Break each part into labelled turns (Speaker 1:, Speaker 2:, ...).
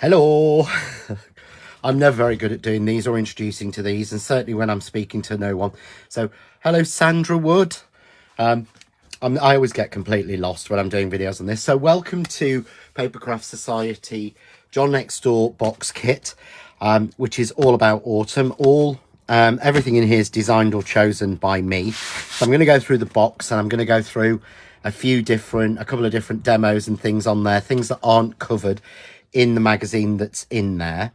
Speaker 1: Hello. I'm never very good at doing these or introducing to these, and certainly when I'm speaking to no one. So, hello, Sandra Wood. I always get completely lost when I'm doing videos on this. So, welcome to Papercraft Society John Next Door box kit, which is all about autumn. Everything in here is designed or chosen by me. So, I'm going to go through the box, and I'm going to go through a couple of different demos and things on there, things that aren't covered in the magazine that's in there.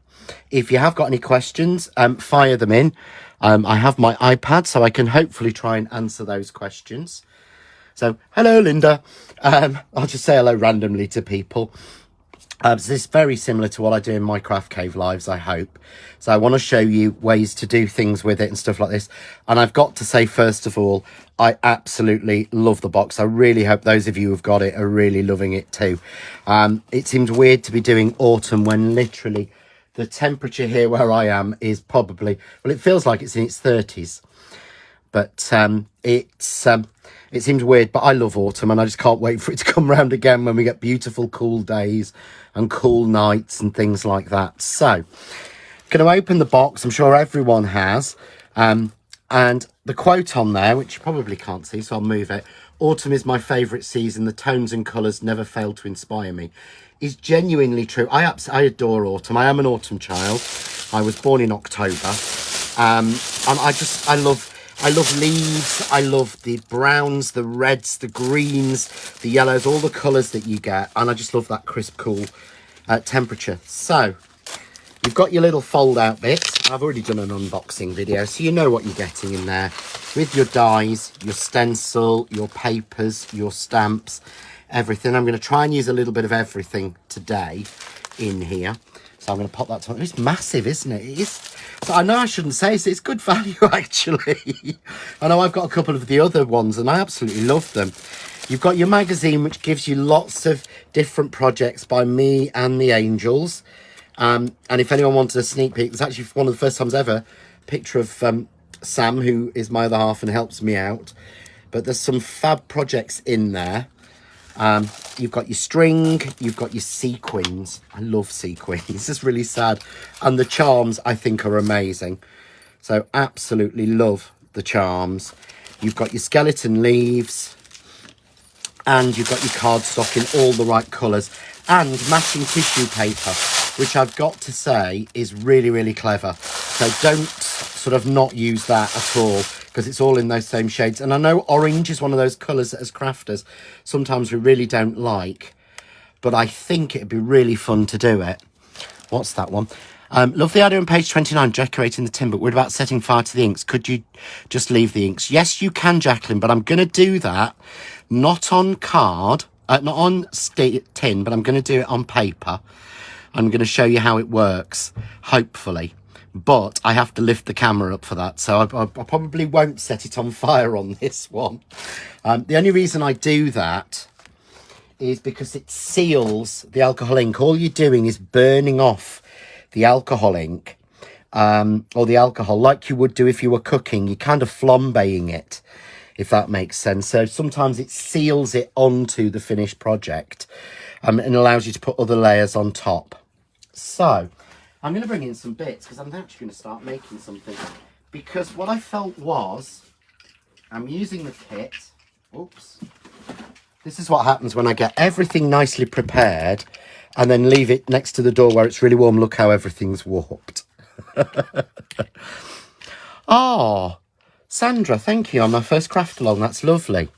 Speaker 1: If you have got any questions, fire them in. I have my iPad, so I can hopefully try and answer those questions. So, hello, Linda. I'll just say hello randomly to people. So this is very similar to what I do in my Craft Cave lives, I hope. So I want to show you ways to do things with it and stuff like this. And I've got to say, first of all, I absolutely love the box. I really hope those of you who've got it are really loving it too. It seems weird to be doing autumn when literally the temperature here where I am is probably, well, it feels like it's in its 30s. But it seems weird, but I love autumn, and I just can't wait for it to come round again when we get beautiful cool days and cool nights and things like that. So, going to open the box. I'm sure everyone has. And the quote on there, which you probably can't see, so I'll move it. Autumn is my favourite season. The tones and colours never fail to inspire me. Is genuinely true. I adore autumn. I am an autumn child. I was born in October. And I love leaves. I love the browns, the reds, the greens, the yellows, all the colours that you get. And I just love that crisp, cool temperature. So, you've got your little fold-out bit. I've already done an unboxing video, so you know what you're getting in there. With your dies, your stencil, your papers, your stamps, everything. I'm going to try and use a little bit of everything today in here. So I'm going to pop that on. It's massive, isn't it? It is. So I know I shouldn't say this. It's good value, actually. I know I've got a couple of the other ones, and I absolutely love them. You've got your magazine, which gives you lots of different projects by me and the Angels. And if anyone wanted a sneak peek, it's actually one of the first times ever, a picture of Sam, who is my other half and helps me out. But there's some fab projects in there. You've got your string, you've got your sequins. I love sequins. It's really sad. And the charms, I think, are amazing. So absolutely love the charms. You've got your skeleton leaves, and you've got your cardstock in all the right colours, and matching tissue paper, which I've got to say is really, really clever. So don't sort of not use that at all, because it's all in those same shades. And I know orange is one of those colours that as crafters sometimes we really don't like, but I think it'd be really fun to do it. What's that one? Love the idea on page 29, decorating the tin, but we're about setting fire to the inks. Could you just leave the inks? Yes, you can, Jacqueline, but I'm going to do that not on card, not on tin, but I'm going to do it on paper. I'm going to show you how it works, hopefully. But I have to lift the camera up for that, so I probably won't set it on fire on this one. The only reason I do that is because it seals the alcohol ink. All you're doing is burning off the alcohol ink, or the alcohol, like you would do if you were cooking. You're kind of flambeing it, if that makes sense. So sometimes it seals it onto the finished project, and allows you to put other layers on top. So I'm going to bring in some bits, because I'm actually going to start making something. Because what I felt was, I'm using the kit. Oops. This is what happens when I get everything nicely prepared and then leave it next to the door where it's really warm. Look how everything's warped. Oh, Sandra, thank you on my first Craftalong. That's lovely.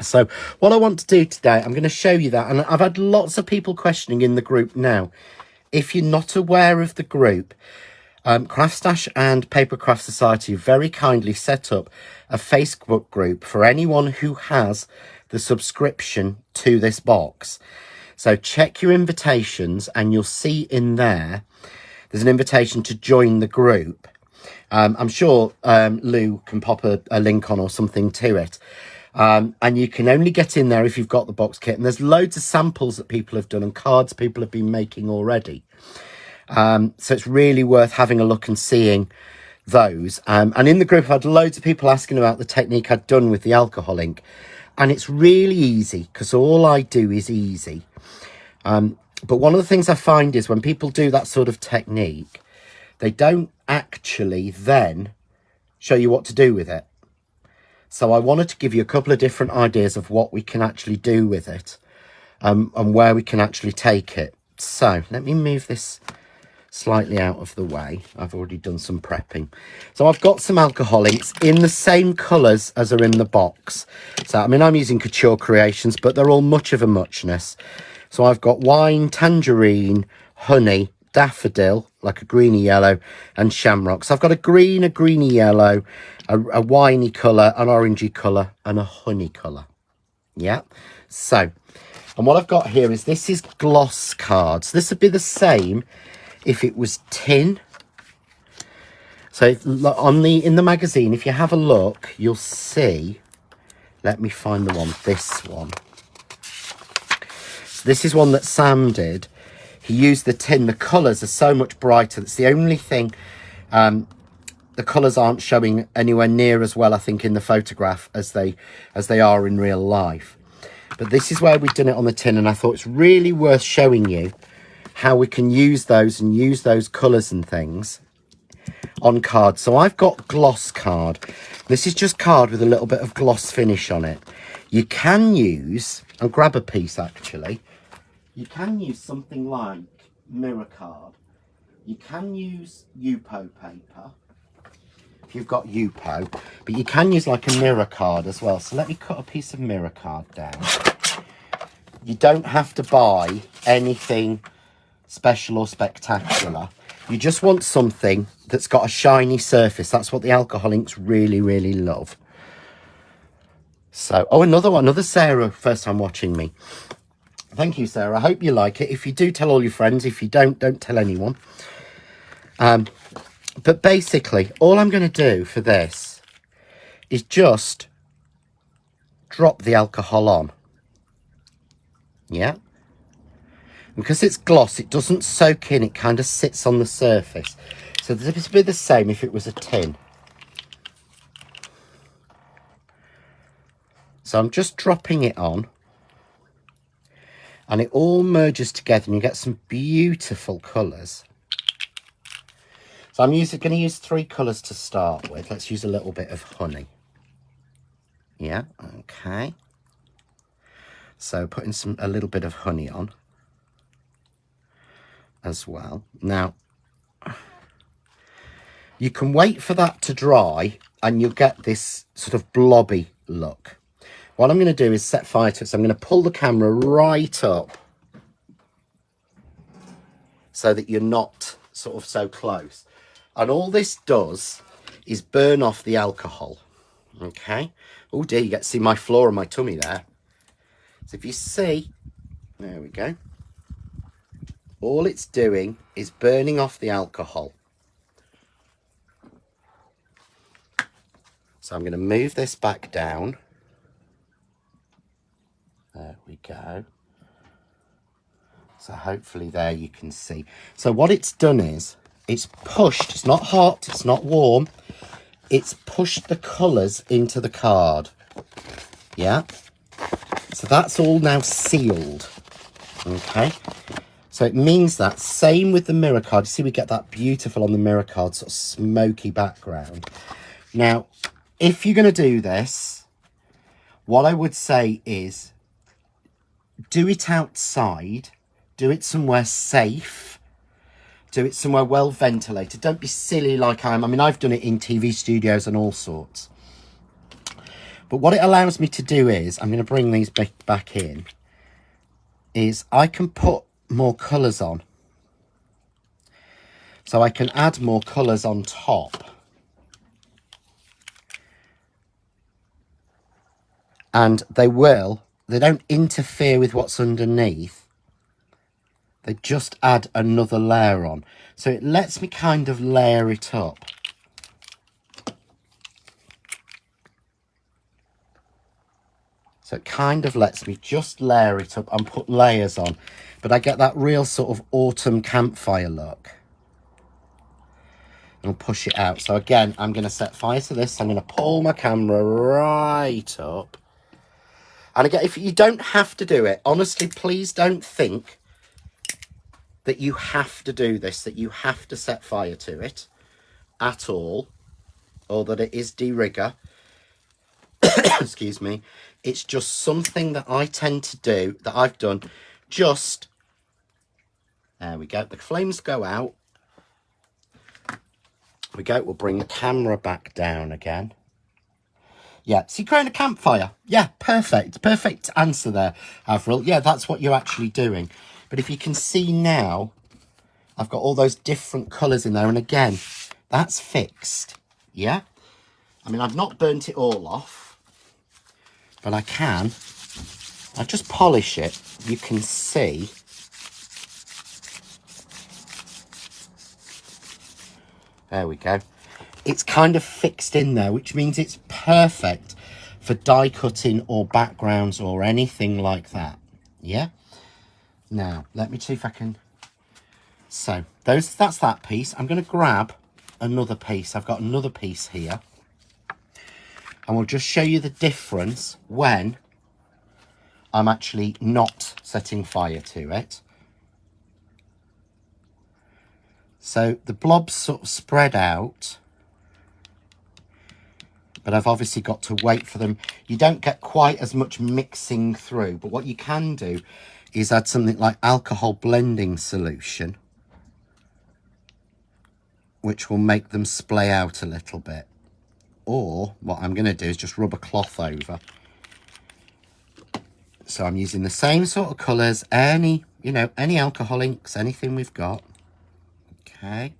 Speaker 1: So what I want to do today, I'm going to show you that. And I've had lots of people questioning in the group now. If you're not aware of the group, CraftStash and Papercraft Society very kindly set up a Facebook group for anyone who has the subscription to this box. So check your invitations, and you'll see in there's an invitation to join the group. I'm sure Lou can pop a link on or something to it. And you can only get in there if you've got the box kit. And there's loads of samples that people have done and cards people have been making already. So it's really worth having a look and seeing those. And in the group, I've had loads of people asking about the technique I'd done with the alcohol ink. And it's really easy, because all I do is easy. But one of the things I find is when people do that sort of technique, they don't actually then show you what to do with it. So I wanted to give you a couple of different ideas of what we can actually do with it, and where we can actually take it. So let me move this slightly out of the way. I've already done some prepping. So I've got some alcohol inks in the same colours as are in the box. So I mean, I'm using Couture Creations, but they're all much of a muchness. So I've got wine, tangerine, honey, daffodil, like a greeny yellow, and shamrock. So I've got a green, a greeny yellow, a winey colour, an orangey colour, and a honey colour. Yeah. So, and what I've got here is, this is gloss cards. This would be the same if it was tin. So on in the magazine, if you have a look, you'll see, let me find the one, this one. So this is one that Sam did. He used the tin. The colours are so much brighter. It's the only thing, the colours aren't showing anywhere near as well, I think, in the photograph as they are in real life. But this is where we've done it on the tin, and I thought it's really worth showing you how we can use those and use those colours and things on cards. So I've got gloss card. This is just card with a little bit of gloss finish on it. You can use, I'll grab a piece actually, you can use something like mirror card. You can use Yupo paper if you've got Yupo, but you can use like a mirror card as well. So let me cut a piece of mirror card down. You don't have to buy anything special or spectacular. You just want something that's got a shiny surface. That's what the alcohol inks really, really love. So, oh, another one, another Sarah, first time watching me. Thank you, Sarah. I hope you like it. If you do, tell all your friends. If you don't tell anyone. But basically, all I'm going to do for this is just drop the alcohol on. Yeah. Because it's gloss, it doesn't soak in, it kind of sits on the surface. So this would be the same if it was a tin. So I'm just dropping it on, and it all merges together and you get some beautiful colours. So I'm going to use 3 colours to start with. Let's use a little bit of honey. Yeah, okay. So putting a little bit of honey on as well. Now, you can wait for that to dry and you'll get this sort of blobby look. What I'm going to do is set fire to it. So I'm going to pull the camera right up so that you're not sort of so close. And all this does is burn off the alcohol. Okay. Oh dear, you get to see my floor and my tummy there. So if you see, there we go. All it's doing is burning off the alcohol. So I'm going to move this back down. There we go. So hopefully there you can see. So what it's done is, it's pushed, it's not hot, it's not warm. It's pushed the colours into the card. Yeah. So that's all now sealed. Okay. So it means that, same with the mirror card. You see we get that beautiful on the mirror card, sort of smoky background. Now, if you're going to do this, what I would say is, do it outside, do it somewhere safe, do it somewhere well ventilated. Don't be silly like I am. I mean, I've done it in TV studios and all sorts. But what it allows me to do is, I'm going to bring these back in, is I can put more colours on. So I can add more colours on top. And they don't interfere with what's underneath. They just add another layer on. So it lets me kind of layer it up. So it kind of lets me just layer it up and put layers on. But I get that real sort of autumn campfire look. And I'll push it out. So again, I'm going to set fire to this. I'm going to pull my camera right up. And again, if you don't have to do it, honestly, please don't think that you have to do this, that you have to set fire to it at all, or that it is de rigor. Excuse me. It's just something that I tend to do, that I've done. Just, there we go. The flames go out. We go. We'll bring the camera back down again. Yeah, so you're creating a campfire. Yeah, perfect. Perfect answer there, Avril. Yeah, that's what you're actually doing. But if you can see now, I've got all those different colours in there. And again, that's fixed. Yeah? I mean, I've not burnt it all off, but I can. I just polish it. You can see. There we go. It's kind of fixed in there, which means it's perfect for die cutting or backgrounds or anything like that. Yeah? Now, let me see if I can... So, that's that piece. I'm going to grab another piece. I've got another piece here. And we'll just show you the difference when I'm actually not setting fire to it. So, the blobs sort of spread out. But I've obviously got to wait for them. You don't get quite as much mixing through. But what you can do is add something like alcohol blending solution, which will make them splay out a little bit. Or what I'm going to do is just rub a cloth over. So I'm using the same sort of colours, any alcohol inks, anything we've got. Okay.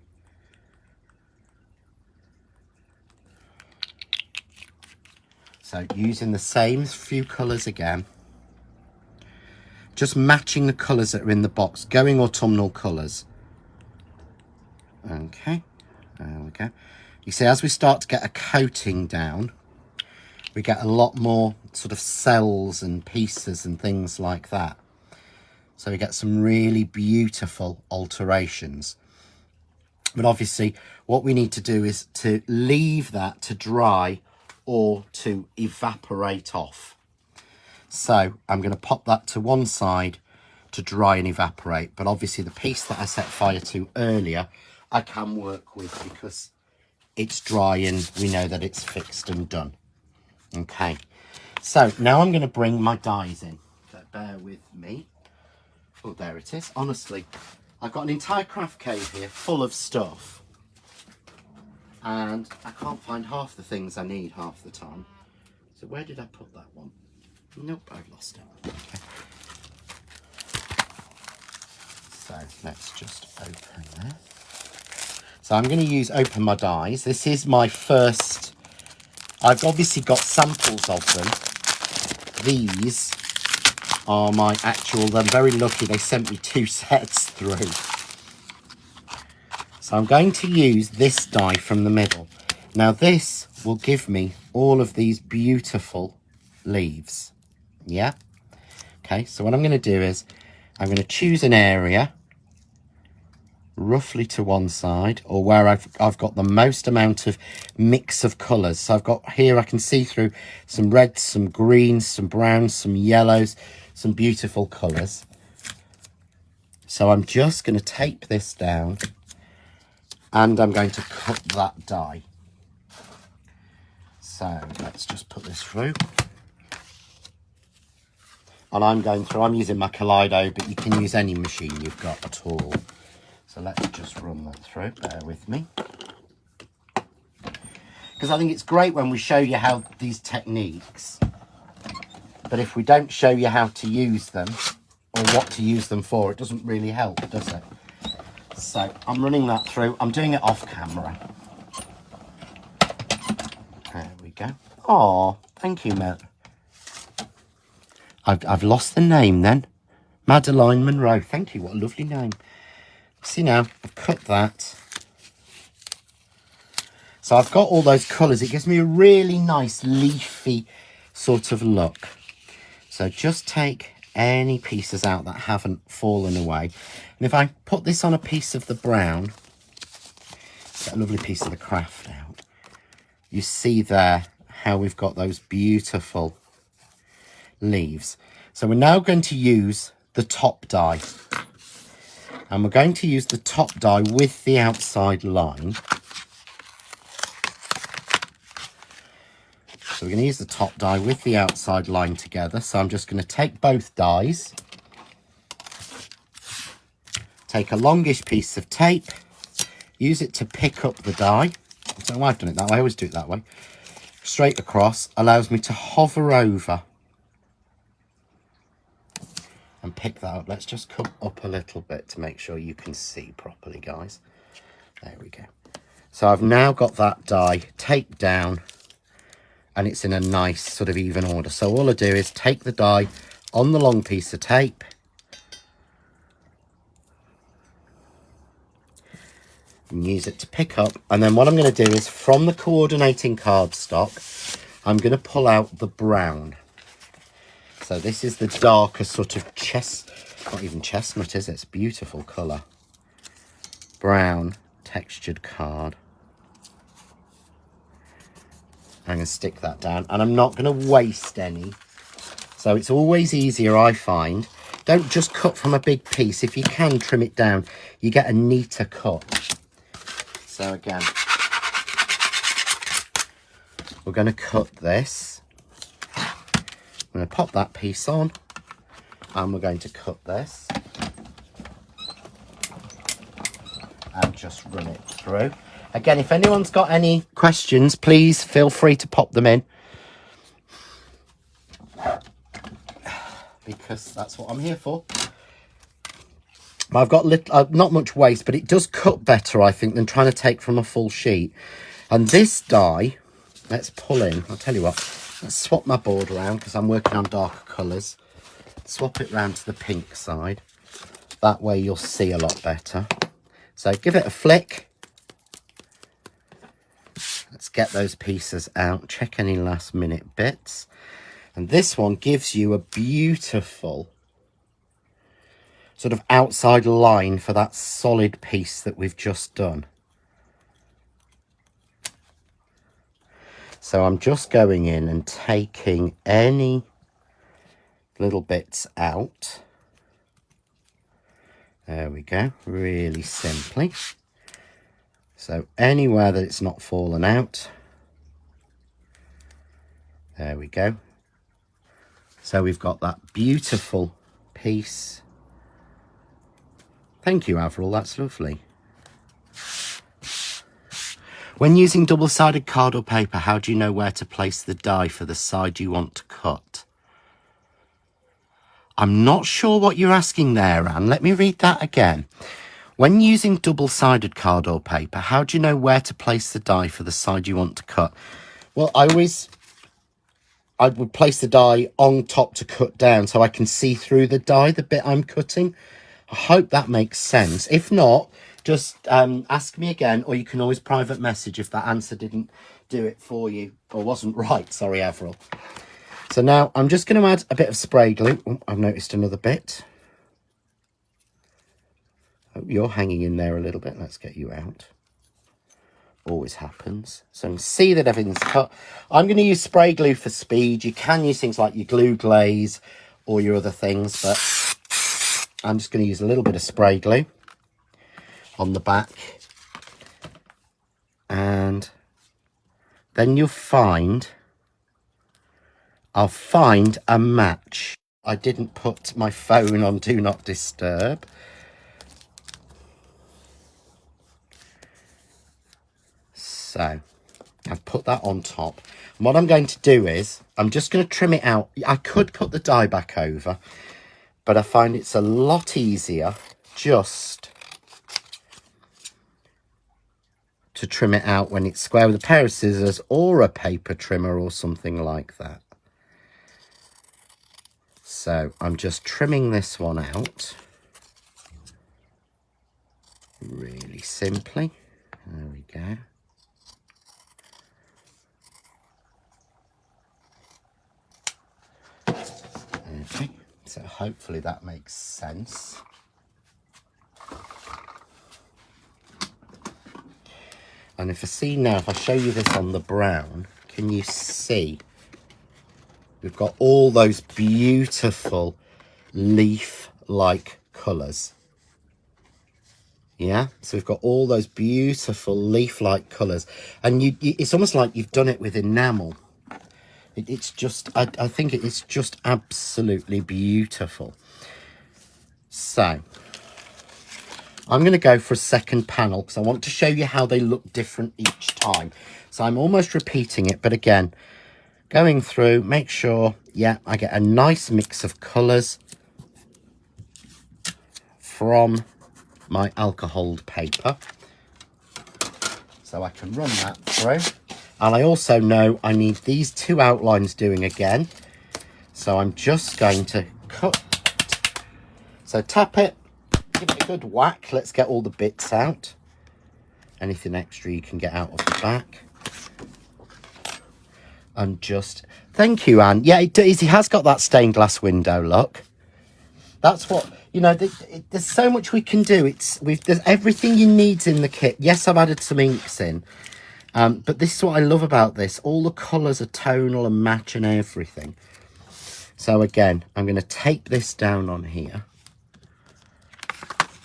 Speaker 1: So using the same few colours again. Just matching the colours that are in the box, going autumnal colours. Okay, there we go. You see, as we start to get a coating down, we get a lot more sort of cells and pieces and things like that. So we get some really beautiful alterations. But obviously, what we need to do is to leave that to dry or to evaporate off. So I'm going to pop that to one side to dry and evaporate. But obviously, the piece that I set fire to earlier, I can work with because it's dry and we know that it's fixed and done. Okay, so now I'm going to bring my dies in. So bear with me. Oh, there it is. Honestly, I've got an entire craft cave here full of stuff. And I can't find half the things I need half the time. So where did I put that one? Nope, I've lost it. Okay. So let's just open there. So I'm going to open my dies. This is my first, I've obviously got samples of them. These are my actual, I'm very lucky they sent me 2 sets through. So I'm going to use this die from the middle. Now this will give me all of these beautiful leaves. Yeah? Okay, so what I'm going to do is, I'm going to choose an area roughly to one side, or where I've got the most amount of mix of colours. So I've got here, I can see through some reds, some greens, some browns, some yellows, some beautiful colours. So I'm just going to tape this down and I'm going to cut that die. So let's just put this through. And I'm using my Kaleido, but you can use any machine you've got at all. So let's just run that through, bear with me. Because I think it's great when we show you how these techniques, but if we don't show you how to use them or what to use them for, it doesn't really help, does it? So I'm running that through. I'm doing it off camera. There we go. Oh, thank you, Matt. I've lost the name then. Madeline Monroe. Thank you. What a lovely name. See now, I've cut that. So I've got all those colours. It gives me a really nice leafy sort of look. So just take any pieces out that haven't fallen away. And if I put this on a piece of the brown, get a lovely piece of the craft out, you see there how we've got those beautiful leaves. So we're now going to use the top die. And we're going to use the top die with the outside line. So we're going to use the top die with the outside line together. So I'm just going to take both dies, take a longish piece of tape, use it to pick up the die. I don't know why I've done it that way, I always do it that way. Straight across, allows me to hover over and pick that up. Let's just come up a little bit to make sure you can see properly, guys. There we go. So I've now got that die taped down and it's in a nice sort of even order. So all I do is take the die on the long piece of tape, and use it to pick up. And then what I'm going to do is from the coordinating cardstock, I'm going to pull out the brown. So this is the darker sort of not even chestnut, is it? It's a beautiful colour. Brown textured card. I'm going to stick that down, and I'm not going to waste any. So it's always easier, I find. Don't just cut from a big piece. If you can trim it down, you get a neater cut. So again, we're going to cut this. I'm going to pop that piece on, and we're going to cut this and just run it through. Again, if anyone's got any questions, please feel free to pop them in, because that's what I'm here for. I've got not much waste, but it does cut better, I think, than trying to take from a full sheet. And this die, let's pull in. I'll tell you what, let's swap my board around because I'm working on darker colours. Swap it round to the pink side. That way you'll see a lot better. So give it a flick. Let's get those pieces out, check any last minute bits. And this one gives you a beautiful sort of outside line for that solid piece that we've just done. So I'm just going in and taking any little bits out. There we go, really simply. So anywhere that it's not fallen out, there we go. So we've got that beautiful piece. Thank you, Avril, that's lovely. When using double-sided card or paper, how do you know where to place the die for the side you want to cut? I'm not sure what you're asking there, Anne. Let me read that again. When using double-sided card or paper, how do you know where to place the die for the side you want to cut? Well, I would place the die on top to cut down so I can see through the die, the bit I'm cutting. I hope that makes sense. If not, just ask me again, or you can always private message if that answer didn't do it for you, or wasn't right. Sorry, Avril. So now I'm just going to add a bit of spray glue. Oh, I've noticed another bit. Oh, you're hanging in there a little bit. Let's get you out. Always happens. So see that everything's cut. I'm going to use spray glue for speed. You can use things like your glue glaze or your other things, but I'm just going to use a little bit of spray glue on the back. And then I'll find a match. I didn't put my phone on Do Not Disturb. So I've put that on top. And what I'm going to do is I'm just going to trim it out. I could put the die back over, but I find it's a lot easier just to trim it out when it's square with a pair of scissors or a paper trimmer or something like that. So I'm just trimming this one out really simply. There we go. Okay, so hopefully that makes sense. And if I show you this on the brown, can you see? We've got all those beautiful leaf-like colours. Yeah, so we've got all those beautiful leaf-like colours, and it's almost like you've done it with enamel. It's just, I think it's just absolutely beautiful. So I'm going to go for a second panel because I want to show you how they look different each time. So I'm almost repeating it, but again, going through, make sure, yeah, I get a nice mix of colours from my alcoholed paper. So I can run that through. And I also know I need these two outlines doing again. So I'm just going to cut. So tap it, give it a good whack. Let's get all the bits out. Anything extra you can get out of the back. And just, thank you, Anne. Yeah, it has got that stained glass window look. That's what, you know, there's so much we can do. There's everything you need in the kit. Yes, I've added some inks in. But this is what I love about this. All the colours are tonal and match and everything. So again, I'm going to tape this down on here.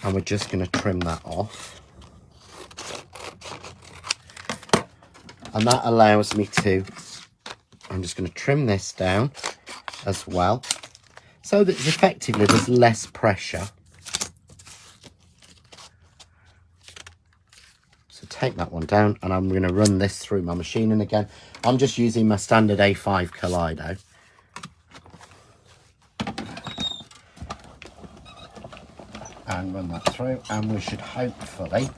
Speaker 1: And we're just going to trim that off. And that allows me to, I'm just going to trim this down as well. So that effectively there's less pressure. Take that one down, and I'm going to run this through my machine. And again, I'm just using my standard A5 Kaleido. And run that through, and we should hopefully,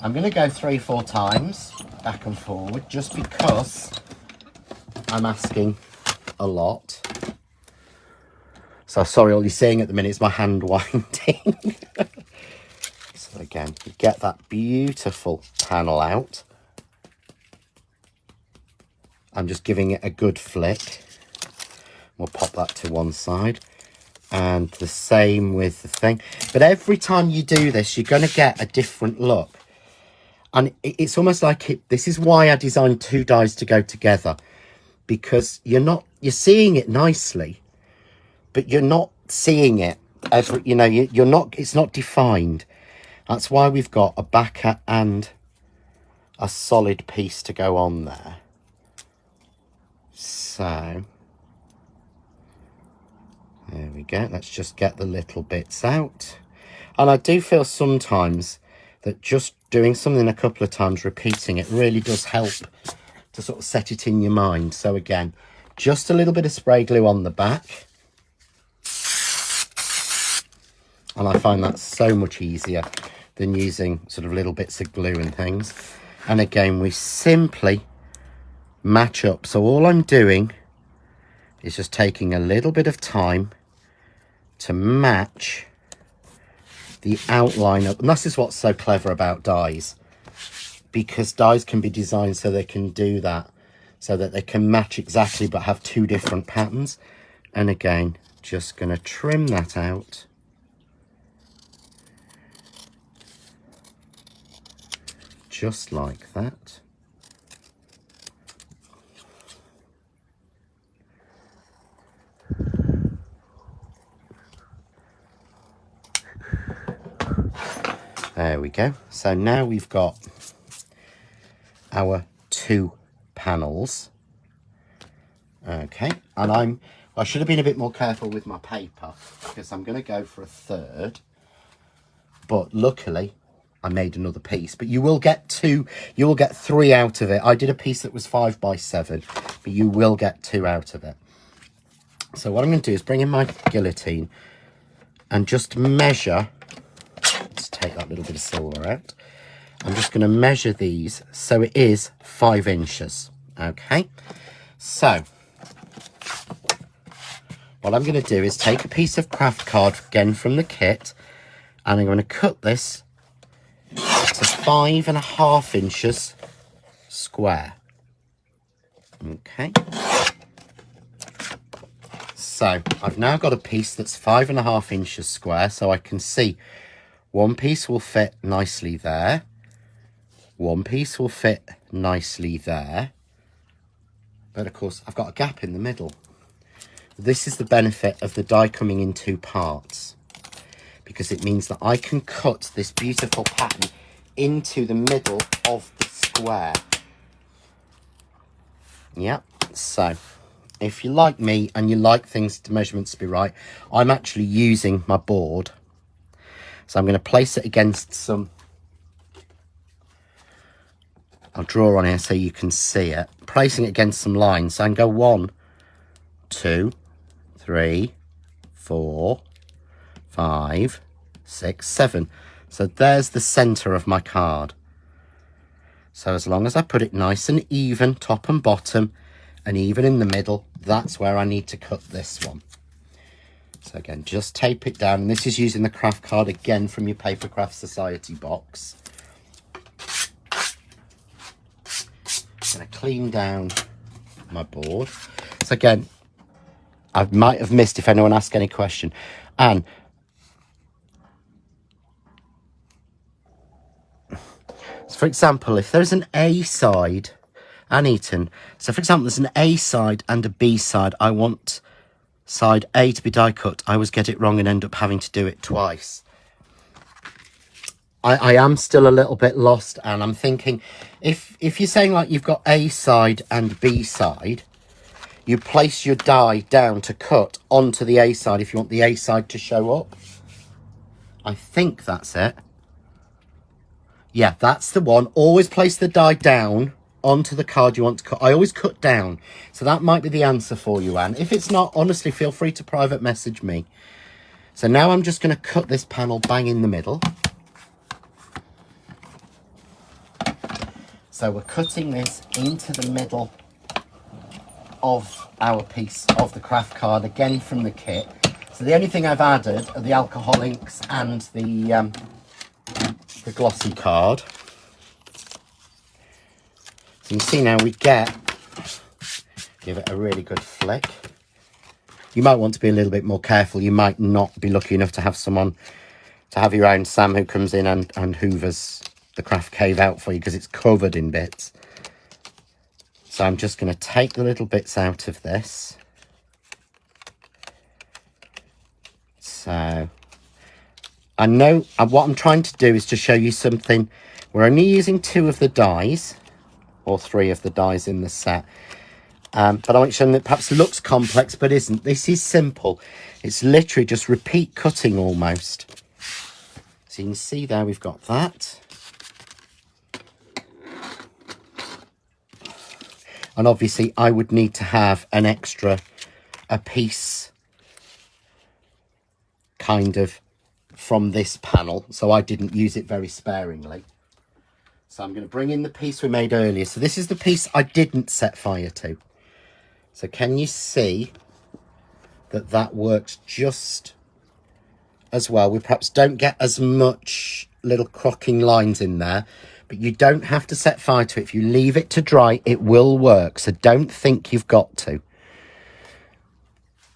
Speaker 1: I'm going to go 3-4 times back and forward just because I'm asking a lot. So sorry, all you're seeing at the minute is my hand winding. So again, you get that beautiful panel out. I'm just giving it a good flick. We'll pop that to one side. And the same with the thing. But every time you do this, you're going to get a different look. And it's almost like this is why I designed two dies to go together. Because you're seeing it nicely, but you're not seeing it you're not, it's not defined. That's why we've got a backer and a solid piece to go on there. So there we go. Let's just get the little bits out. And I do feel sometimes that just doing something a couple of times, repeating it, really does help to sort of set it in your mind. So again, just a little bit of spray glue on the back. And I find that so much easier than using sort of little bits of glue and things. And again, we simply match up. So all I'm doing is just taking a little bit of time to match the outline up. And this is what's so clever about dies, because dies can be designed so they can do that, so that they can match exactly but have two different patterns. And again, just going to trim that out. Just like that. There we go. So now we've got our two panels. Okay, and I should have been a bit more careful with my paper because I'm going to go for a third. But luckily, I made another piece. But you will get three out of it. I did a piece that was 5 by 7, but you will get 2 out of it. So what I'm going to do is bring in my guillotine and just measure. Let's take that little bit of silver out. I'm just going to measure these so it is 5 inches. Okay, so what I'm going to do is take a piece of craft card again from the kit, and I'm going to cut this to 5.5 inches square. Okay, so I've now got a piece that's 5.5 inches square, so I can see one piece will fit nicely there, one piece will fit nicely there, but of course I've got a gap in the middle. This is the benefit of the die coming in 2 parts, because it means that I can cut this beautiful pattern into the middle of the square. Yep, so if you like me and you like things to measurements to be right, I'm actually using my board. So I'm going to place it against some, I'll draw on here so you can see it, placing it against some lines. So I can go 1, 2, 3, 4, 5, 6, 7. So there's the center of my card. So as long as I put it nice and even, top and bottom, and even in the middle, that's where I need to cut this one. So again, just tape it down. And this is using the craft card again from your Papercraft Society box. I'm going to clean down my board. So again, I might have missed if anyone asked any question. And so for example, if there's an A side, Annieton. So for example, there's an A side and a B side. I want side A to be die cut. I always get it wrong and end up having to do it twice. I am still a little bit lost, and I'm thinking if you're saying like you've got A side and B side, you place your die down to cut onto the A side if you want the A side to show up. I think that's it. Yeah, that's the one. Always place the die down onto the card you want to cut. I always cut down. So that might be the answer for you, Anne. If it's not, honestly, feel free to private message me. So now I'm just going to cut this panel bang in the middle. So we're cutting this into the middle of our piece of the craft card, again from the kit. So the only thing I've added are the alcohol inks and the glossy card. So you can see now we give it a really good flick. You might want to be a little bit more careful. You might not be lucky enough to have someone, to have your own Sam who comes in and hoovers the craft cave out for you because it's covered in bits. So I'm just going to take the little bits out of this. So I know what I'm trying to do is to show you something. We're only using 2 of the dies, or 3 of the dies in the set. But I want to show that perhaps looks complex, but isn't. This is simple. It's literally just repeat cutting almost. So you can see there we've got that. And obviously I would need to have a piece kind of from this panel. So I didn't use it very sparingly. So I'm going to bring in the piece we made earlier. So this is the piece I didn't set fire to. So can you see that that works just as well? We perhaps don't get as much little crocking lines in there, but you don't have to set fire to it. If you leave it to dry, it will work. So don't think you've got to.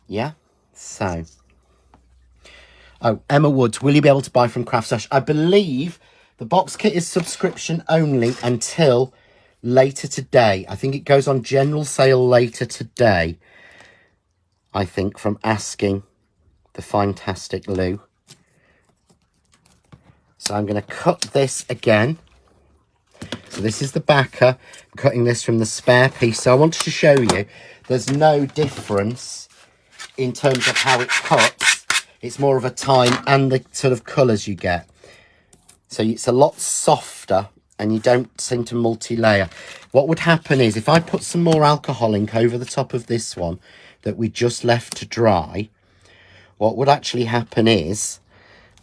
Speaker 1: Yeah, so. Oh, Emma Woods, will you be able to buy from CraftStash? I believe the box kit is subscription only until later today. I think it goes on general sale later today. I think, from asking the fantastic Lou. So I'm going to cut this again. So this is the backer. I'm cutting this from the spare piece. So I wanted to show you there's no difference in terms of how it cuts. It's more of a time and the sort of colours you get. So it's a lot softer and you don't seem to multi-layer. What would happen is if I put some more alcohol ink over the top of this one that we just left to dry, what would actually happen is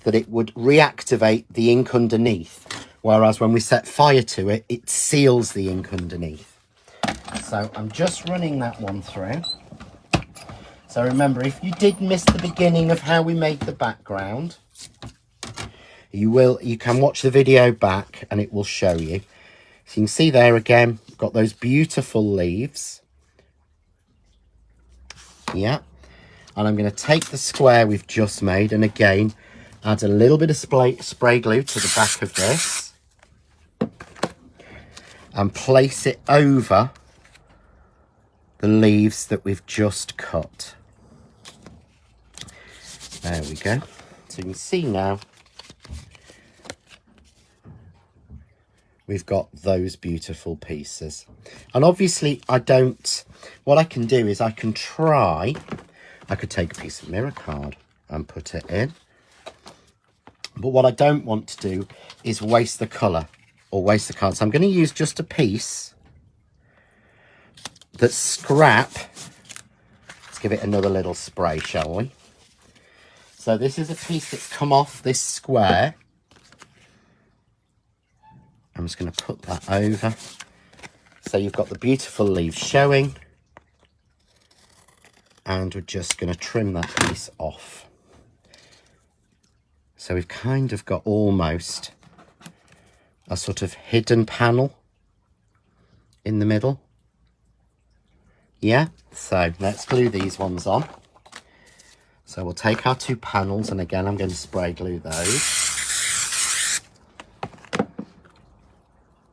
Speaker 1: that it would reactivate the ink underneath. Whereas when we set fire to it, it seals the ink underneath. So I'm just running that one through. So remember, if you did miss the beginning of how we made the background, you can watch the video back and it will show you. So you can see there again, got those beautiful leaves. Yeah. And I'm going to take the square we've just made and again, add a little bit of spray glue to the back of this. And place it over the leaves that we've just cut. There we go. So you can see now we've got those beautiful pieces. And obviously what I can do is I could take a piece of mirror card and put it in. But what I don't want to do is waste the colour or waste the card. So I'm going to use just a piece that's scrap. Let's give it another little spray, shall we? So this is a piece that's come off this square. I'm just going to put that over. So you've got the beautiful leaves showing. And we're just going to trim that piece off. So we've kind of got almost a sort of hidden panel in the middle. Yeah, so let's glue these ones on. So we'll take our two panels, and again I'm going to spray glue those.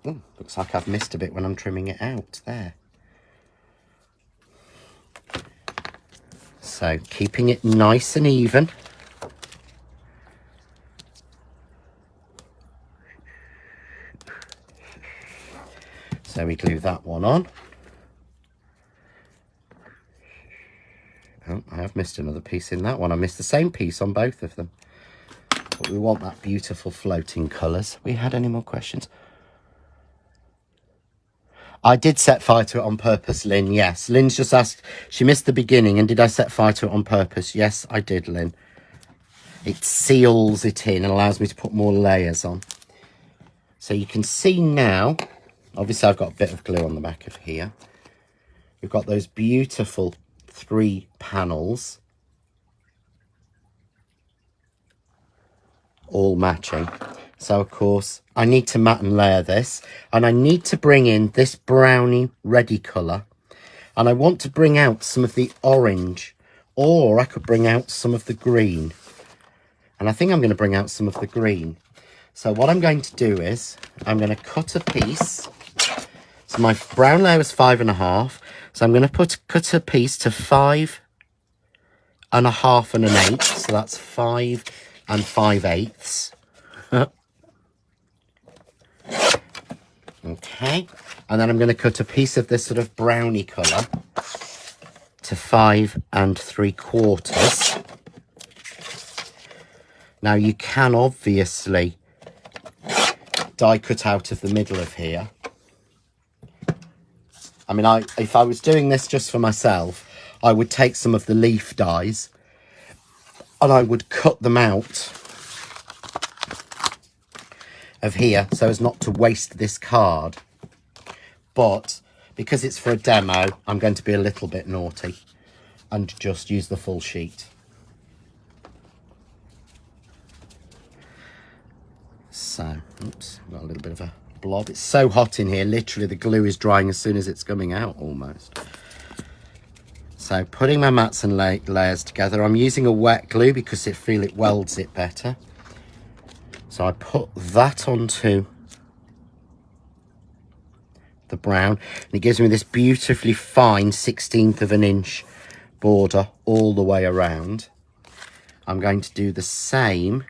Speaker 1: Ooh, looks like I've missed a bit when I'm trimming it out there. So keeping it nice and even. So we glue that one on. Oh, I have missed another piece in that one. I missed the same piece on both of them. But we want that beautiful floating colours. We had any more questions? I did set fire to it on purpose, Lynn, yes. Lynn's just asked, she missed the beginning, and did I set fire to it on purpose? Yes, I did, Lynn. It seals it in and allows me to put more layers on. So you can see now, obviously I've got a bit of glue on the back of here. We've got those beautiful 3 panels all matching. So of course I need to matte and layer this, and I need to bring in this brownie ready colour, and I want to bring out some of the orange, or I could bring out some of the green, and I think I'm going to bring out some of the green. So what I'm going to do is I'm going to cut a piece. So my brown layer was 5.5, so I'm going to cut a piece to 5.5 and 1/8, so that's 5 5/8. Okay, and then I'm going to cut a piece of this sort of brownie colour to 5 3/4. Now you can obviously die cut out of the middle of here. I mean, if I was doing this just for myself, I would take some of the leaf dies and I would cut them out of here so as not to waste this card. But because it's for a demo, I'm going to be a little bit naughty and just use the full sheet. So, oops, got a little bit of a blob. It's so hot in here, literally the glue is drying as soon as it's coming out almost. So putting my mats and layers together, I'm using a wet glue because I feel it welds it better. So I put that onto the brown, and it gives me this beautifully fine 1/16 of an inch border all the way around. I'm going to do the same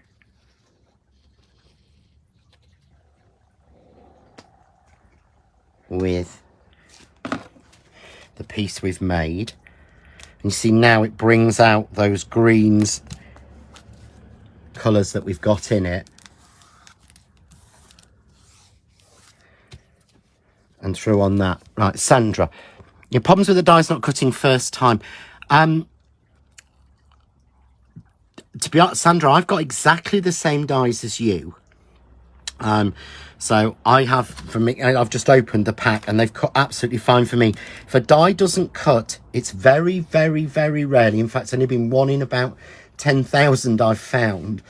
Speaker 1: with the piece we've made. And you see now it brings out those greens colours that we've got in it, and through on that. Right, Sandra, your problems with the dies not cutting first time. To be honest, Sandra, I've got exactly the same dies as you. So I have, for me, I've just opened the pack and they've cut absolutely fine for me. If a die doesn't cut, it's very, very, very rarely. In fact, it's only been one in about 10,000 I've found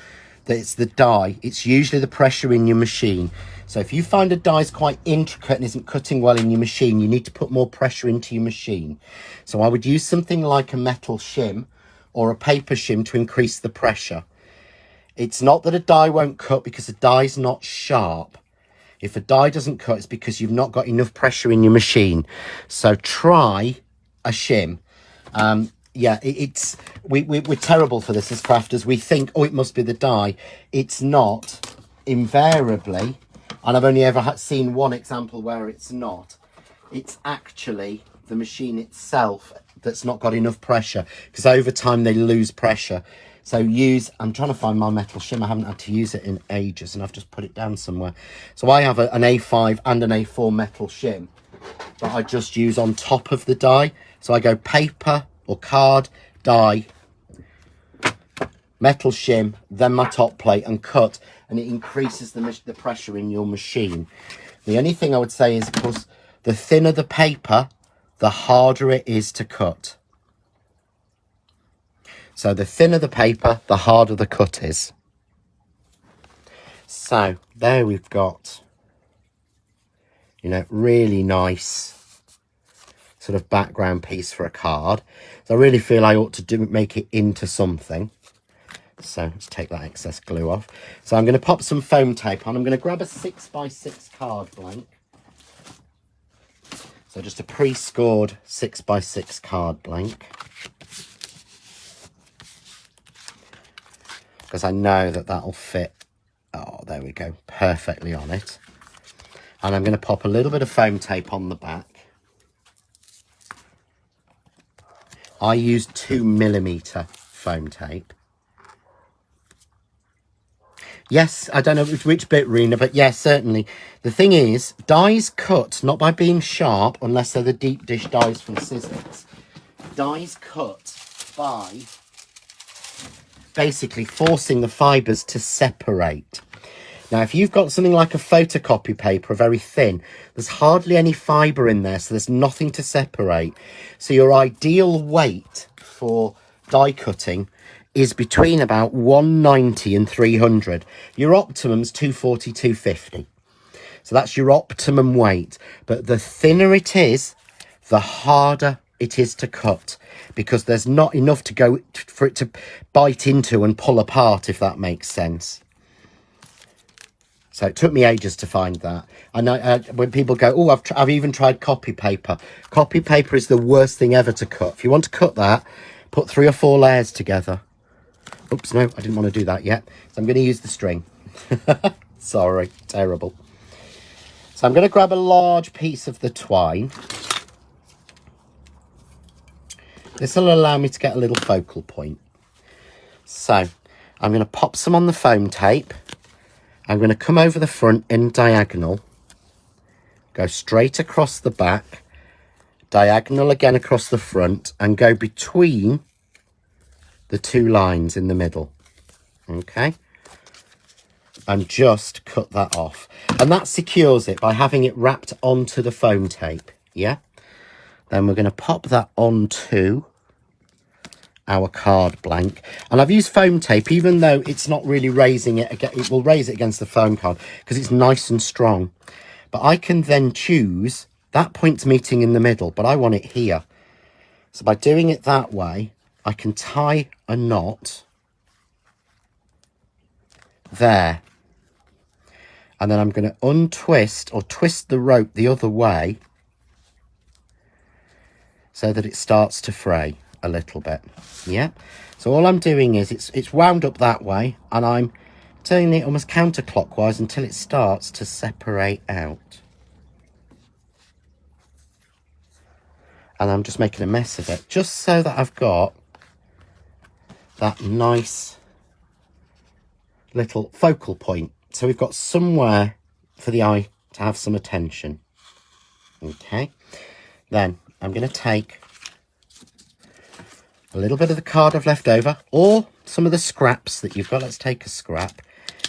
Speaker 1: that it's the die. It's usually the pressure in your machine. So if you find a die is quite intricate and isn't cutting well in your machine, you need to put more pressure into your machine. So I would use something like a metal shim or a paper shim to increase the pressure. It's not that a die won't cut because the die's not sharp. If a die doesn't cut, it's because you've not got enough pressure in your machine. So try a shim. yeah, we're terrible for this as crafters. We think, oh, it must be the die. It's not, invariably, and I've only ever seen one example where it's not. It's actually the machine itself that's not got enough pressure, because over time they lose pressure. So I'm trying to find my metal shim. I haven't had to use it in ages, and I've just put it down somewhere. So I have an A5 and an A4 metal shim that I just use on top of the die. So I go paper or card, die, metal shim, then my top plate, and cut, and it increases the pressure in your machine. The only thing I would say is, of course, the thinner the paper, the harder it is to cut. So the thinner the paper, the harder the cut is. So there we've got, you know, really nice sort of background piece for a card. So I really feel I ought to make it into something. So let's take that excess glue off. So I'm going to pop some foam tape on. I'm going to grab a 6x6 card blank. So just a pre-scored 6x6 card blank. Because I know that that'll fit, oh, there we go, perfectly on it. And I'm going to pop a little bit of foam tape on the back. I use 2mm foam tape. Yes, I don't know which bit, Rena, but yes, certainly. The thing is, dies cut not by being sharp, unless they're the deep dish dies from Scissors. Dies cut by basically forcing the fibres to separate. Now, if you've got something like a photocopy paper, very thin, there's hardly any fibre in there, so there's nothing to separate. So your ideal weight for die cutting is between about 190 and 300. Your optimum's 240, 250. So that's your optimum weight. But the thinner it is, the harder it is to cut, because there's not enough to go for it to bite into and pull apart, if that makes sense. So it took me ages to find that. And when people go, oh, I've even tried copy paper. Copy paper is the worst thing ever to cut. If you want to cut that, put 3 or 4 layers together. Oops, no, I didn't want to do that yet. So I'm going to use the string. Sorry, terrible. So I'm going to grab a large piece of the twine. This will allow me to get a little focal point. So I'm going to pop some on the foam tape. I'm going to come over the front in diagonal, go straight across the back, diagonal again across the front, and go between the 2 lines in the middle. Okay, and just cut that off, and that secures it by having it wrapped onto the foam tape. Yeah, then we're going to pop that onto our card blank, and I've used foam tape, even though it's not really raising it again. It will raise it against the foam card because it's nice and strong, but I can then choose that point's meeting in the middle, but I want it here. So by doing it that way, I can tie a knot there, and then I'm going to untwist or twist the rope the other way so that it starts to fray a little bit. Yeah, so all I'm doing is it's wound up that way, and I'm turning it almost counterclockwise until it starts to separate out. And I'm just making a mess of it, just so that I've got that nice little focal point. So we've got somewhere for the eye to have some attention. Okay, then I'm going to take a little bit of the card I've left over, or some of the scraps that you've got. Let's take a scrap,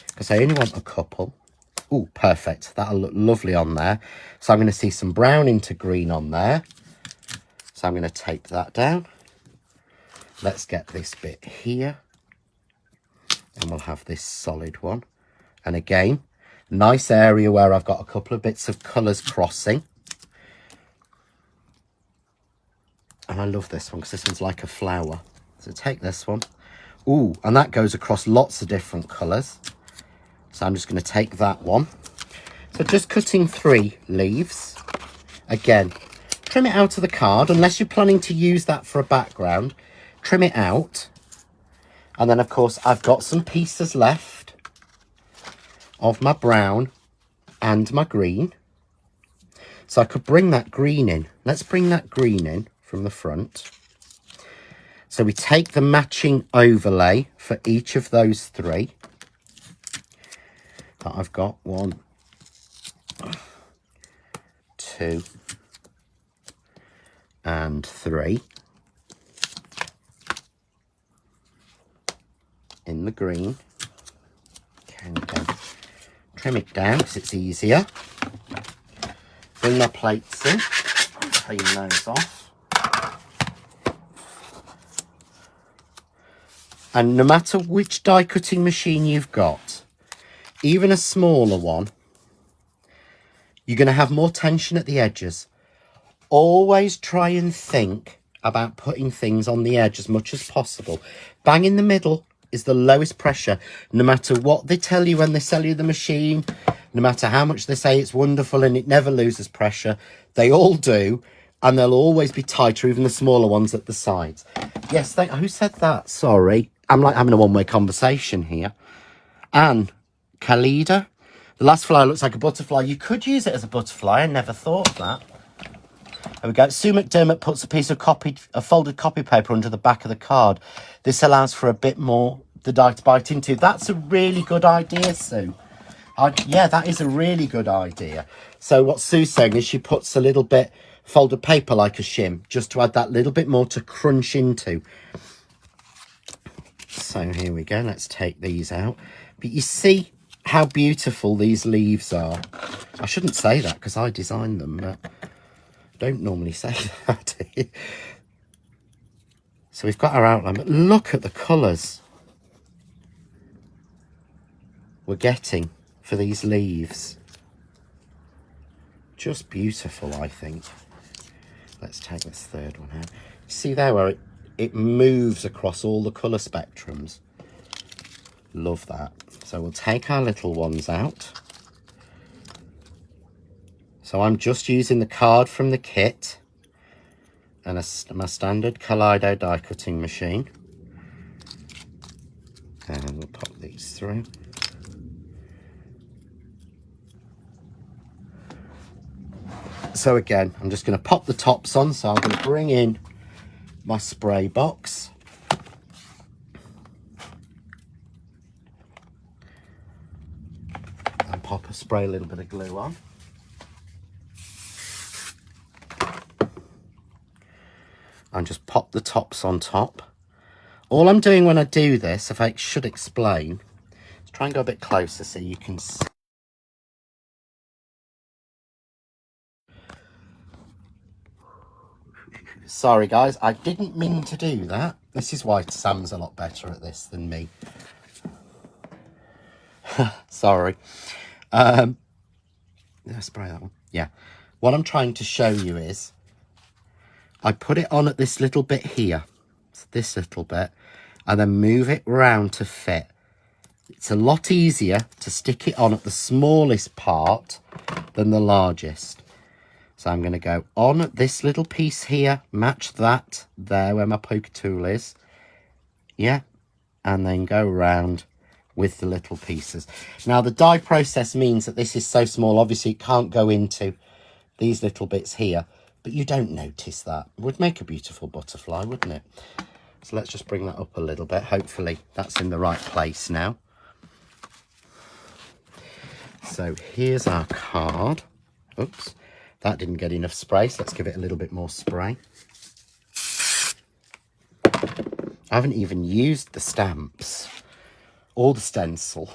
Speaker 1: because I only want a couple. Oh, perfect. That'll look lovely on there. So I'm going to see some brown into green on there. So I'm going to tape that down. Let's get this bit here, and we'll have this solid one. And again, nice area where I've got a couple of bits of colours crossing. And I love this one because this one's like a flower. So take this one. Ooh, and that goes across lots of different colours. So I'm just going to take that one. So just cutting 3 leaves. Again, trim it out of the card, unless you're planning to use that for a background. trim it out. And then, of course, I've got some pieces left of my brown and my green. So I could bring that green in. Let's bring that green in from the front. So we take the matching overlay for each of those three that I've got. 1, 2, and 3 in the green. Okay, we can trim it down because it's easier. Bring my plates in, clean those off. And no matter which die cutting machine you've got, even a smaller one, you're going to have more tension at the edges. Always try and think about putting things on the edge as much as possible. Bang in the middle is the lowest pressure. No matter what they tell you when they sell you the machine, no matter how much they say it's wonderful and it never loses pressure, they all do. And they'll always be tighter, even the smaller ones at the sides. Yes, who said that? Sorry. I'm like having a one-way conversation here. And Khalida, the last fly looks like a butterfly. You could use it as a butterfly. I never thought of that. There we go. Sue McDermott puts a piece of folded copy paper under the back of the card. This allows for a bit more the die to bite into. That's a really good idea, Sue. Yeah, that is a really good idea. So what Sue's saying is she puts a little bit folded paper like a shim, just to add that little bit more to crunch into. So here we go. Let's take these out. But you see how beautiful these leaves are. I shouldn't say that because I designed them, but I don't normally say that. So we've got our outline, but look at the colours we're getting for these leaves. Just beautiful, I think. Let's take this third one out. See there where it moves across all the colour spectrums. Love that. So we'll take our little ones out. So I'm just using the card from the kit and my standard Kaleido die cutting machine. And we'll pop these through. So again, I'm just going to pop the tops on. So I'm going to bring in my spray box. And spray a little bit of glue on. And just pop the tops on top. All I'm doing when I do this, if I should explain, let's try and go a bit closer so you can see. Sorry guys, I didn't mean to do that. This is why Sam's a lot better at this than me. Sorry. Did I spray that one? Yeah. What I'm trying to show you is I put it on at this little bit here. It's this little bit. And then move it round to fit. It's a lot easier to stick it on at the smallest part than the largest. So I'm going to go on at this little piece here, match that there where my poker tool is. Yeah. And then go around with the little pieces. Now the die process means that this is so small, obviously it can't go into these little bits here, but you don't notice that. It would make a beautiful butterfly, wouldn't it? So let's just bring that up a little bit. Hopefully that's in the right place now. So here's our card. Oops, that didn't get enough spray, so let's give it a little bit more spray. I haven't even used the stamps or the stencil.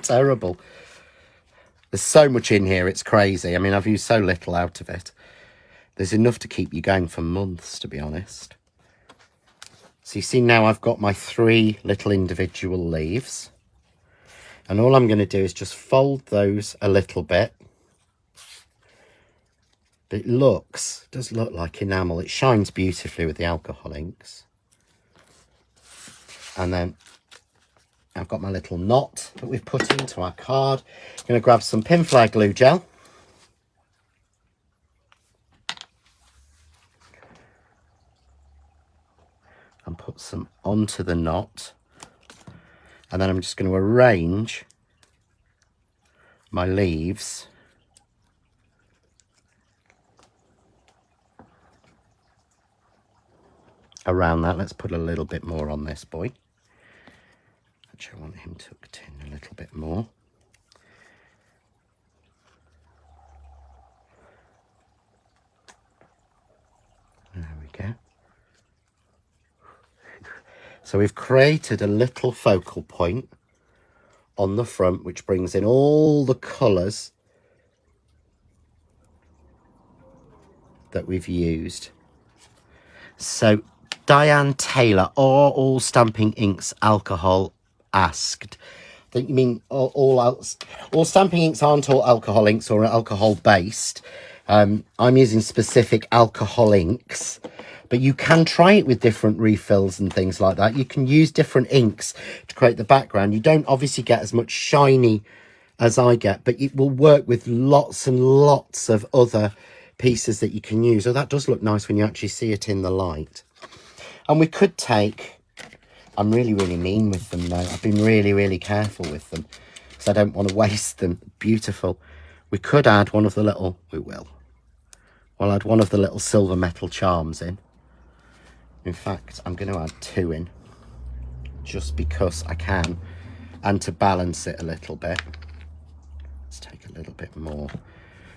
Speaker 1: Terrible. There's so much in here, it's crazy. I mean, I've used so little out of it. There's enough to keep you going for months, to be honest. So you see now I've got my 3 little individual leaves. And all I'm going to do is just fold those a little bit. But it does look like enamel. It shines beautifully with the alcohol inks. And then I've got my little knot that we've put into our card. I'm going to grab some pinflower glue gel. and put some onto the knot. And then I'm just going to arrange my leaves around that. Let's put a little bit more on this boy. Actually, I want him tucked in a little bit more. There we go. So we've created a little focal point on the front, which brings in all the colours that we've used. So Diane Taylor, are all stamping inks alcohol asked? I think you mean all stamping inks aren't all alcohol inks or alcohol based. I'm using specific alcohol inks, but you can try it with different refills and things like that. You can use different inks to create the background. You don't obviously get as much shiny as I get, but it will work with lots and lots of other pieces that you can use. Oh, that does look nice when you actually see it in the light. And we could take, I'm really mean with them now. I've been really careful with them because I don't want to waste them. Beautiful. We could add one of the little, we'll add one of the little silver metal charms in. In fact, I'm going to add 2 in just because I can, and to balance it a little bit. Let's take a little bit more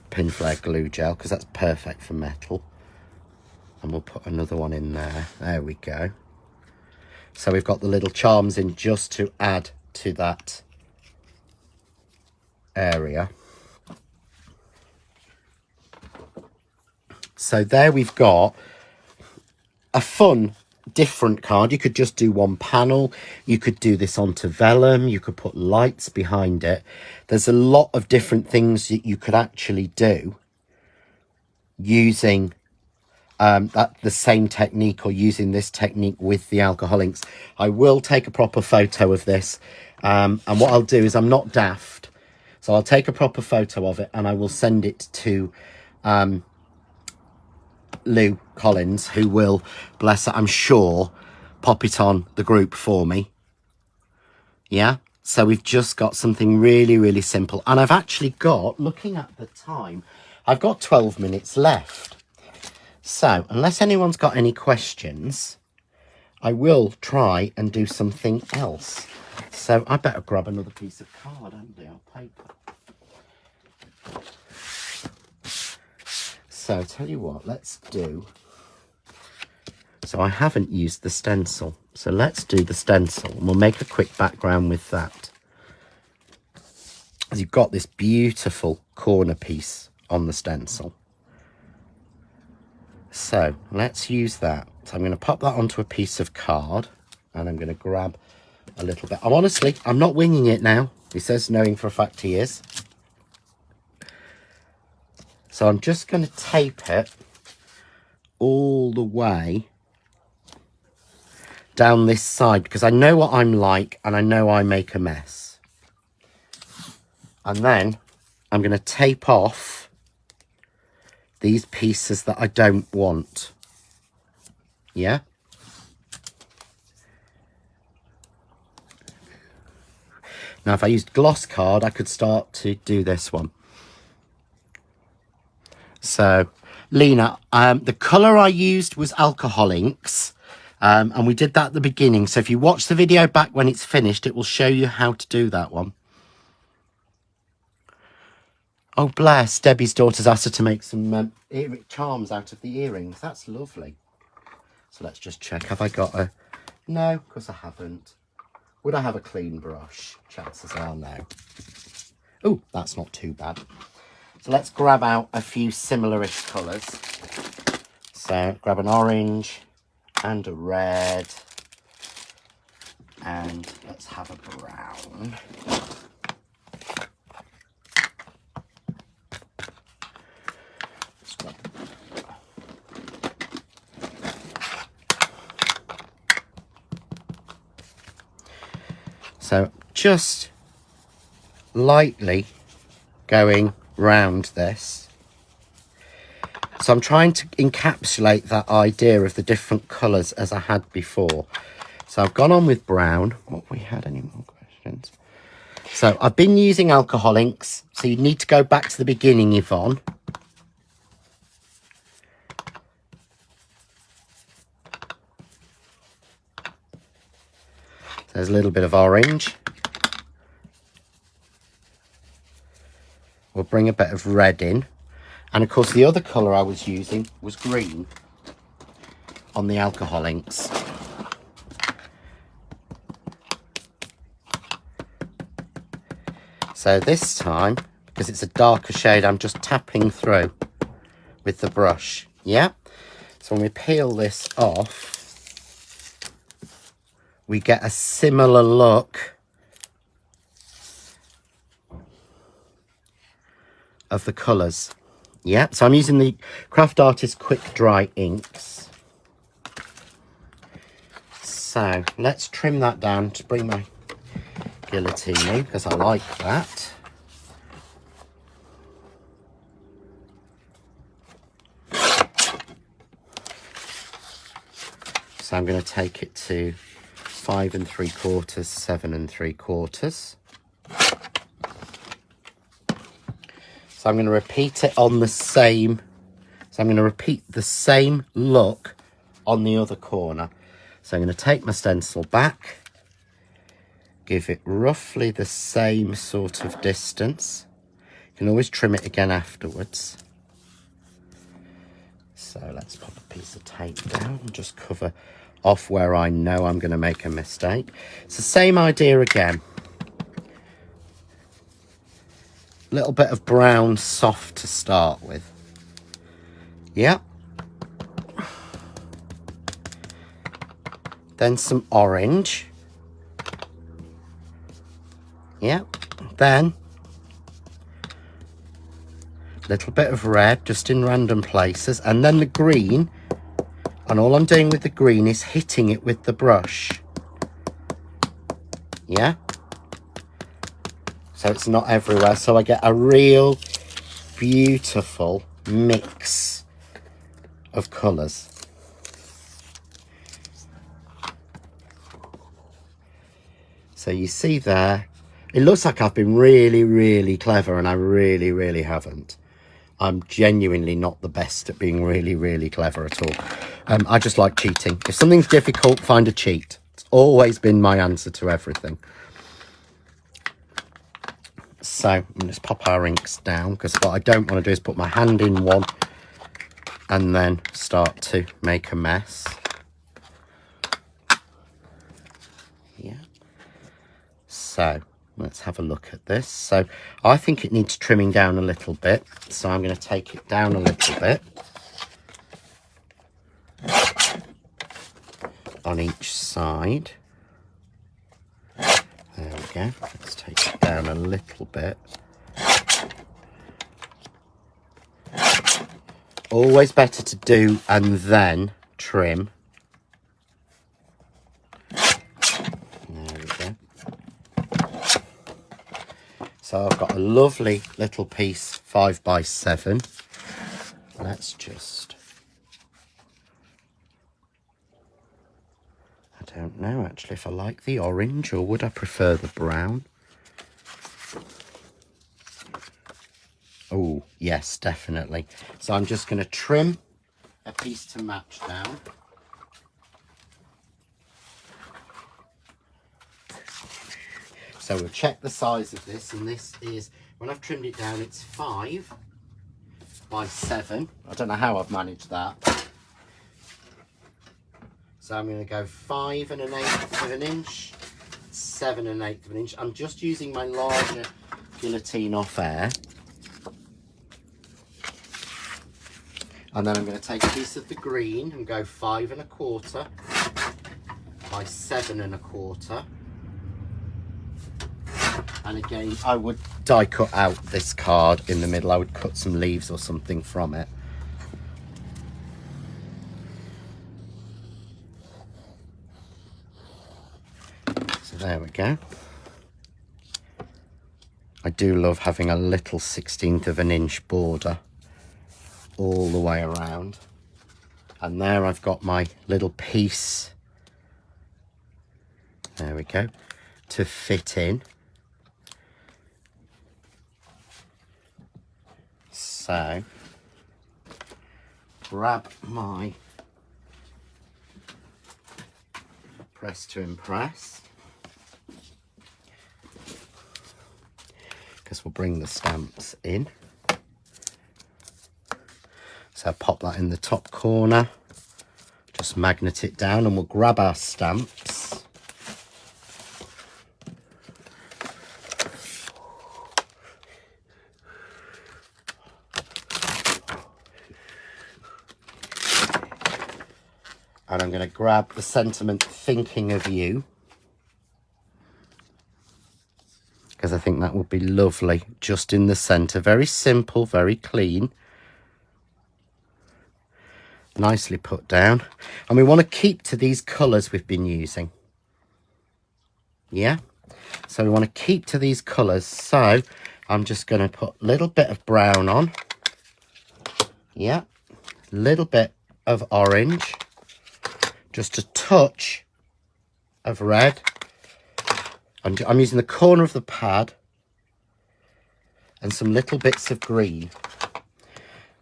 Speaker 1: pin flare glue gel because that's perfect for metal, and we'll put another one in there. There we go. So we've got the little charms in just to add to that area. So there we've got a fun different card. You could just do one panel, you could do this onto vellum, you could put lights behind it. There's a lot of different things that you could actually do using the same technique, or using this technique with the alcohol inks. I will take a proper photo of this, and what I'll do is, I'm not daft, so I'll take a proper photo of it and I will send it to Lou Collins, who will, bless her, I'm sure, pop it on the group for me. Yeah, so we've just got something really simple, and I've actually got, looking at the time, I've got 12 minutes left. So unless anyone's got any questions, I will try and do something else. So I better grab another piece of card, haven't I, or paper. So tell you what, let's do, so I haven't used the stencil, so let's do the stencil, and we'll make a quick background with that. As you've got this beautiful corner piece on the stencil, so let's use that. So I'm going to pop that onto a piece of card, and I'm going to grab a little bit. I'm not winging it now. He says, knowing for a fact he is. So I'm just going to tape it all the way down this side, because I know what I'm like and I know I make a mess. And then I'm going to tape off these pieces that I don't want. Yeah? Now if I used gloss card, I could start to do this one. So, Lena, the colour I used was alcohol inks, and we did that at the beginning. So if you watch the video back when it's finished, it will show you how to do that one. Oh, bless. Debbie's daughter's asked her to make some charms out of the earrings. That's lovely. So let's just check. Have I got a... No, of course I haven't. Would I have a clean brush? Chances are no. Oh, that's not too bad. So let's grab out a few similar-ish colours. So grab an orange and a red, and let's have a brown. So just lightly going round this, So I'm trying to encapsulate that idea of the different colours as I had before. So I've gone on with brown. What have we had any more questions? So I've been using alcohol inks. So you need to go back to the beginning, Yvonne. There's a little bit of orange. We'll bring a bit of red in. And of course the other colour I was using was green on the alcohol inks. So this time, because it's a darker shade, I'm just tapping through with the brush. Yeah. So when we peel this off, we get a similar look of the colours. Yeah, so I'm using the Craft Artist Quick Dry inks. So let's trim that down to bring my guillotine because I like that. So I'm going to take it to 5 3/4, 7 3/4. So I'm going to repeat it on the same. So I'm going to repeat the same look on the other corner. So I'm going to take my stencil back, give it roughly the same sort of distance. You can always trim it again afterwards. So let's pop a piece of tape down and just cover off where I know I'm going to make a mistake. It's the same idea again. A little bit of brown soft to start with. Yeah. Then some orange. Yeah. Then a little bit of red just in random places. And then the green. And all I'm doing with the green is hitting it with the brush. Yeah. So it's not everywhere. So I get a real beautiful mix of colours. So you see there, it looks like I've been really, really clever, and I really, really haven't. I'm genuinely not the best at being really, really clever at all. I just like cheating. If something's difficult, find a cheat. It's always been my answer to everything. So I'm going to just pop our inks down, because what I don't want to do is put my hand in one and then start to make a mess. Yeah. So let's have a look at this. So I think it needs trimming down a little bit. So I'm going to take it down a little bit on each side. There we go. Let's take it down a little bit. Always better to do and then trim. There we go. So I've got a lovely little piece, 5 by 7. Let's just... I don't know actually if I like the orange, or would I prefer the brown? Oh, yes, definitely. So I'm just going to trim a piece to match down. So we'll check the size of this, and this is, when I've trimmed it down, it's 5 by 7. I don't know how I've managed that. So I'm going to go 5 1/8 of an inch, 7 1/8 of an inch. I'm just using my larger guillotine off air. And then I'm going to take a piece of the green and go 5 1/4 by 7 1/4. And again, I would die cut out this card in the middle. I would cut some leaves or something from it. So there we go. I do love having a little 1/16 of an inch border all the way around. And there I've got my little piece, there we go, to fit in. So grab my press to impress, because we'll bring the stamps in. So pop that in the top corner, just magnet it down, and we'll grab our stamps. And I'm going to grab the sentiment thinking of you, because I think that would be lovely just in the centre. Very simple, very clean. Nicely put down. And we want to keep to these colours we've been using. Yeah? So we want to keep to these colours. So I'm just going to put a little bit of brown on. Yeah. A little bit of orange. Just a touch of red. I'm using the corner of the pad and some little bits of green.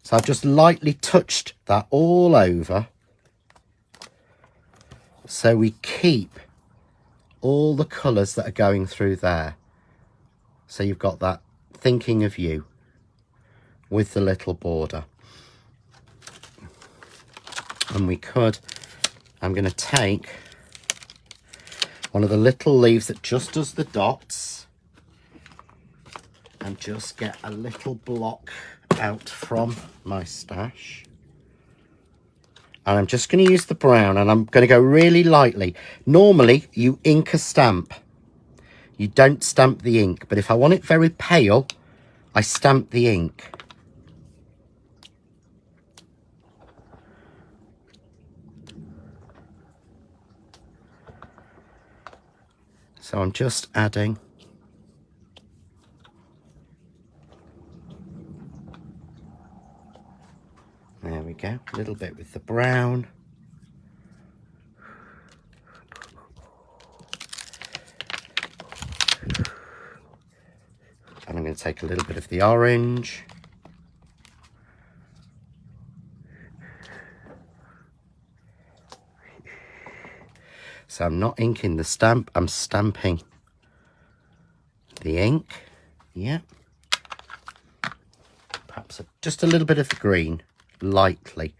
Speaker 1: So I've just lightly touched that all over, so we keep all the colours that are going through there. So you've got that thinking of you with the little border. And we could, I'm going to take one of the little leaves that just does the dots and just get a little block out from my stash, and I'm just going to use the brown, and I'm going to go really lightly. Normally you ink a stamp, you don't stamp the ink, but if I want it very pale, I stamp the ink. So I'm just adding there we go, a little bit with the brown. And I'm going to take a little bit of the orange. So I'm not inking the stamp, I'm stamping the ink. Yeah. Perhaps just a little bit of the green, lightly.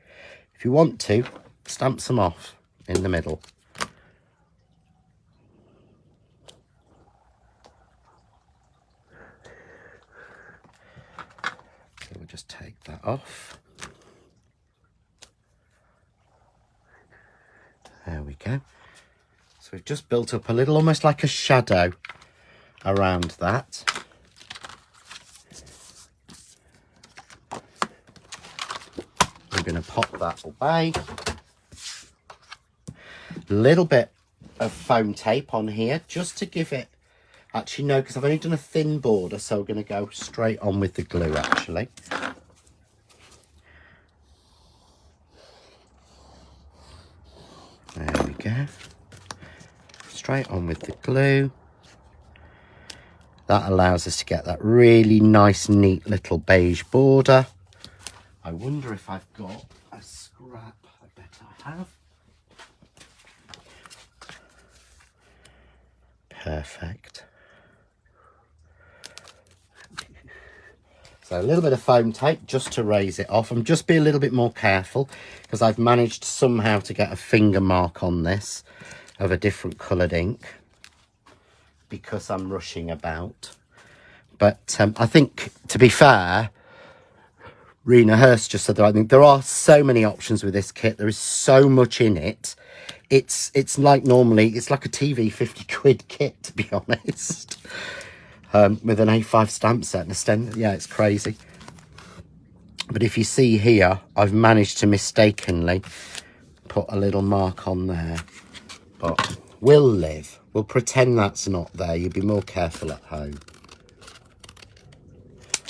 Speaker 1: If you want to, stamp some off in the middle. So we'll just take that off. There we go. So we've just built up a little, almost like a shadow around that. We're going to pop that away. A little bit of foam tape on here just to give it, actually no, because I've only done a thin border, so we're going to go straight on with the glue actually. There we go. Straight on with the glue. That allows us to get that really nice, neat little beige border. I wonder if I've got a scrap. I bet I have. Perfect. So a little bit of foam tape just to raise it off, and just be a little bit more careful because I've managed somehow to get a finger mark on this of a different coloured ink because I'm rushing about. But I think, to be fair, Rena Hurst just said that I think there are so many options with this kit. There is so much in it. It's like normally, it's like a TV 50 quid kit, to be honest. With an A5 stamp set and a stem. Yeah, it's crazy. But if you see here, I've managed to mistakenly put a little mark on there. But we'll live. We'll pretend that's not there. You'll be more careful at home.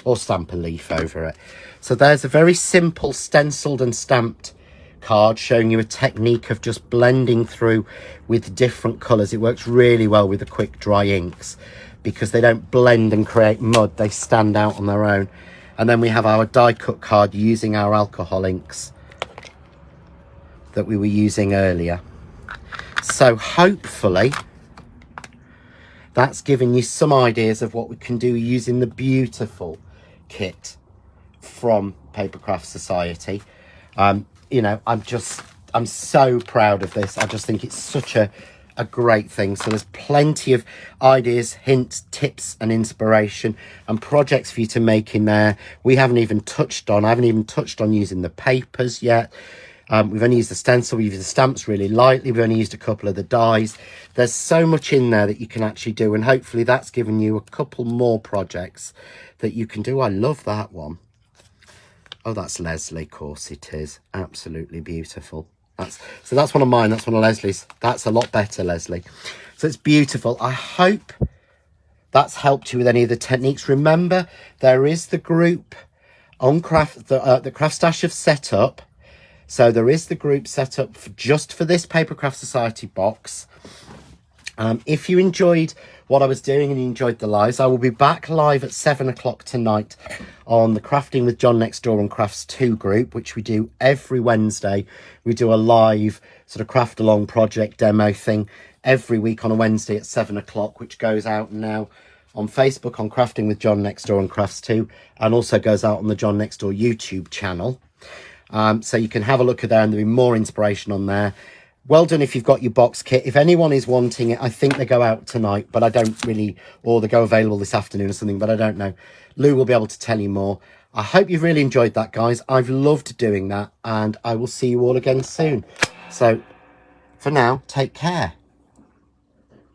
Speaker 1: or stamp a leaf over it. So there's a very simple stenciled and stamped card showing you a technique of just blending through with different colours. It works really well with the quick dry inks because they don't blend and create mud, they stand out on their own. And then we have our die cut card using our alcohol inks that we were using earlier. So hopefully that's given you some ideas of what we can do using the beautiful kit from Papercraft Society. You know, I'm so proud of this. I just think it's such a great thing. So there's plenty of ideas, hints, tips and inspiration and projects for you to make in there. I haven't even touched on using the papers yet. We've only used the stencil, we've used the stamps really lightly, we've only used a couple of the dies. There's so much in there that you can actually do, and hopefully that's given you a couple more projects that you can do. I love that one. Oh, that's Leslie, of course it is. Absolutely beautiful. So that's one of mine, that's one of Leslie's. That's a lot better, Leslie. So it's beautiful. I hope that's helped you with any of the techniques. Remember, there is the group on the CraftStash have set up. So there is the group set up just for this Papercraft Society box. If you enjoyed what I was doing and you enjoyed the lives, I will be back live at 7 o'clock tonight on the Crafting with John Next Door and Crafts 2 group, which we do every Wednesday. We do a live sort of Craftalong project demo thing every week on a Wednesday at 7 o'clock, which goes out now on Facebook on Crafting with John Next Door and Crafts 2, and also goes out on the John Next Door YouTube channel. So you can have a look at there and there'll be more inspiration on there. Well done if you've got your box kit. If anyone is wanting it, I think they go out tonight, but I don't really, or they go available this afternoon or something, but I don't know. Lou will be able to tell you more. I hope you've really enjoyed that, guys. I've loved doing that, and I will see you all again soon. So for now, take care.